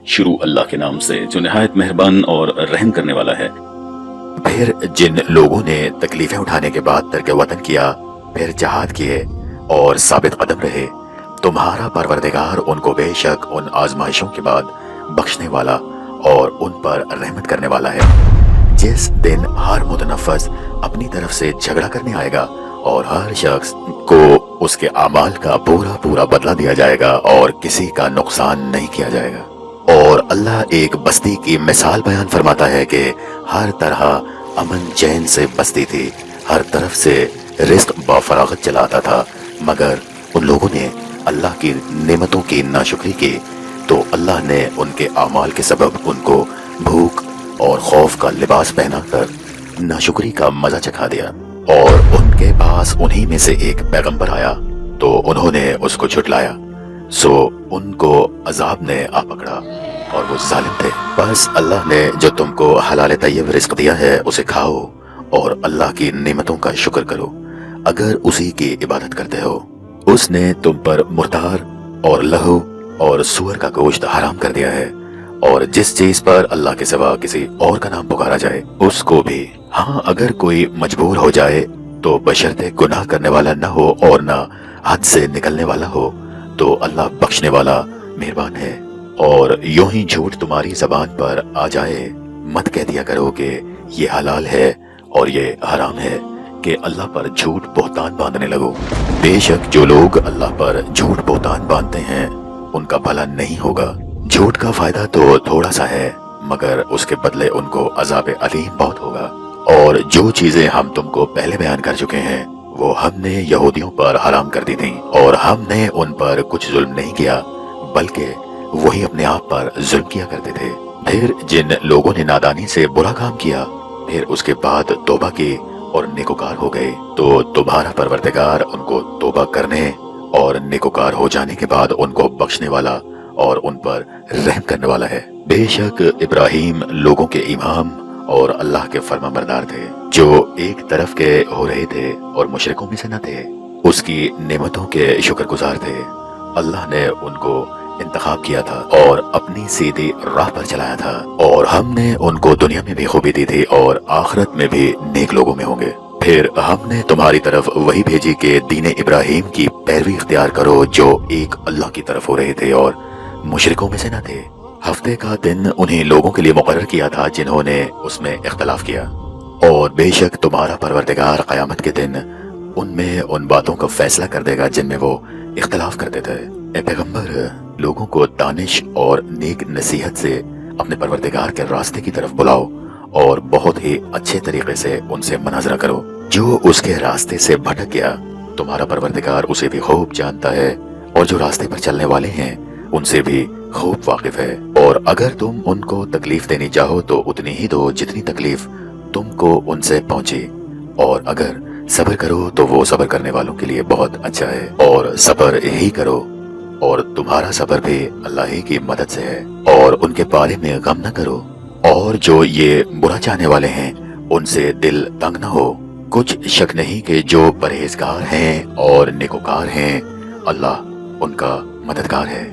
شروع اللہ کے نام سے جو نہایت مہربان اور رحم کرنے والا ہے۔ پھر جن لوگوں نے تکلیفیں اٹھانے کے بعد ترک وطن کیا، پھر جہاد کیے اور ثابت قدم رہے، تمہارا پروردگار ان کو بے شک ان آزمائشوں کے بعد بخشنے والا اور ان پر رحمت کرنے والا ہے۔ جس دن ہر متنفس اپنی طرف سے جھگڑا کرنے آئے گا اور ہر شخص کو اس کے اعمال کا پورا پورا بدلہ دیا جائے گا اور کسی کا نقصان نہیں کیا جائے گا۔ اور اللہ ایک بستی کی مثال بیان فرماتا ہے کہ ہر طرح امن چین سے بستی تھی، ہر طرف سے رزق بافراغت چلا آتا تھا، مگر ان لوگوں نے اللہ کی نعمتوں کی ناشکری کی تو اللہ نے ان کے اعمال کے سبب ان کو بھوک اور خوف کا لباس پہنا کر ناشکری کا مزہ چکھا دیا۔ اور ان کے پاس انہی میں سے ایک پیغمبر آیا تو انہوں نے اس کو جھٹلایا، سو ان کو عذاب نے آ پکڑا اور وہ ظالم تھے۔ بس اللہ نے جو تم کو حلال طیب رزق دیا ہے اسے کھاؤ اور اللہ کی نعمتوں کا شکر کرو اگر اسی کی عبادت کرتے ہو۔ اس نے تم پر مردار اور لہو اور سور کا گوشت حرام کر دیا ہے، اور جس چیز پر اللہ کے سوا کسی اور کا نام پکارا جائے اس کو بھی۔ ہاں اگر کوئی مجبور ہو جائے تو بشرطے گناہ کرنے والا نہ ہو اور نہ حد سے نکلنے والا ہو تو اللہ بخشنے والا مہربان ہے۔ اور یوں ہی جھوٹ تمہاری زبان پر آ جائے مت کہہ دیا کرو کہ یہ حلال ہے اور یہ حرام ہے کہ اللہ پر جھوٹ بہتان باندھنے لگو۔ بے شک جو لوگ اللہ پر جھوٹ بہتان باندھتے ہیں ان کا بھلا نہیں ہوگا۔ جھوٹ کا فائدہ تو تھوڑا سا ہے مگر اس کے بدلے ان کو عذاب علیم بہت ہوگا۔ اور جو چیزیں ہم تم کو پہلے بیان کر چکے ہیں وہ ہم نے یہودیوں پر حرام کر دی تھیں، اور ہم نے ان پر کچھ ظلم نہیں کیا بلکہ وہی اپنے آپ پر ظلم کیا کرتے تھے۔ پھر جن لوگوں نے نادانی سے برا کام کیا پھر اس کے بعد توبہ کی اور نیکوکار ہو گئے تو تمہارا پروردگار ان کو توبہ کرنے اور نیکوکار ہو جانے کے بعد ان کو بخشنے والا اور ان پر رحم کرنے والا ہے۔ بے شک ابراہیم لوگوں کے امام اور اللہ کے فرما بردار تھے، جو ایک طرف کے ہو رہے تھے اور مشرکوں میں سے نہ تھے، اس کی نعمتوں کے شکر گزار تھے۔ اللہ نے ان کو انتخاب کیا تھا اور اپنی سیدھی راہ پر چلایا تھا، اور ہم نے ان کو دنیا میں بھی خوبی دی تھی اور آخرت میں بھی نیک لوگوں میں ہوں گے۔ پھر ہم نے تمہاری طرف وہی بھیجی کہ دین ابراہیم کی پیروی اختیار کرو جو ایک اللہ کی طرف ہو رہے تھے اور مشرکوں میں سے نہ تھے۔ ہفتے کا دن انہیں لوگوں کے لیے مقرر کیا تھا جنہوں نے اس میں اختلاف کیا، اور بے شک تمہارا پروردگار قیامت کے دن ان میں ان باتوں کا فیصلہ کر دے گا جن میں وہ اختلاف کرتے تھے۔ اے پیغمبر، لوگوں کو دانش اور نیک نصیحت سے اپنے پروردگار کے راستے کی طرف بلاؤ اور بہت ہی اچھے طریقے سے ان سے مناظرہ کرو۔ جو اس کے راستے سے بھٹک گیا تمہارا پروردگار اسے بھی خوب جانتا ہے، اور جو راستے پر چلنے والے ہیں ان سے بھی خوب واقف ہے۔ اور اگر تم ان کو تکلیف دینی چاہو تو اتنی ہی دو جتنی تکلیف تم کو ان سے پہنچے، اور اگر صبر کرو تو وہ صبر کرنے والوں کے لیے بہت اچھا ہے۔ اور صبر ہی کرو اور تمہارا صبر بھی اللہ ہی کی مدد سے ہے، اور ان کے بارے میں غم نہ کرو۔ اور جو یہ برا چاہنے والے ہیں ان سے دل تنگ نہ ہو، کچھ شک نہیں کہ جو پرہیزگار ہیں اور نیکوکار ہیں اللہ ان کا مددگار ہے۔